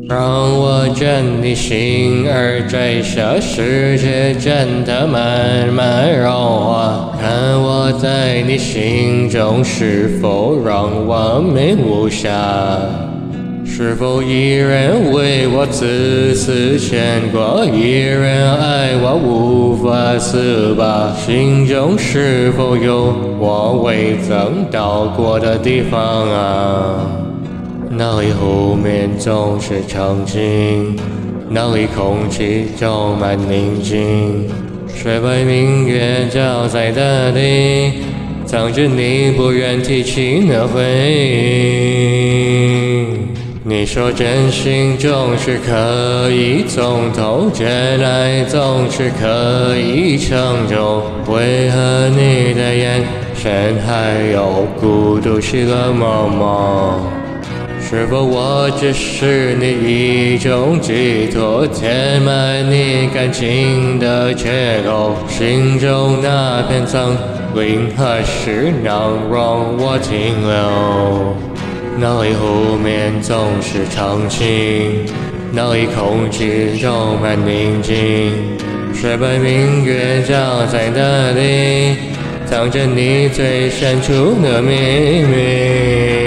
让我真的心儿坠下，世界真的慢慢融化。看我在你心中是否让我迷无暇？是否依然为我丝丝牵挂？依然爱我无法自拔？心中是否有我未曾到过的地方啊？脑里湖面总是场景，脑里空气充满宁静。水白明月照在大地，藏着你不愿提起的回忆。你说真心总是可以从头，真爱总是可以长久，为何你的眼神还有孤独起了毛毛？是否我只是你一种寄托，填满你感情的缺口？心中那片苍林何时能让我停留？脑里湖面总是场景，脑里空气充满宁静。水白明月照在那里，藏着你最深处的秘密。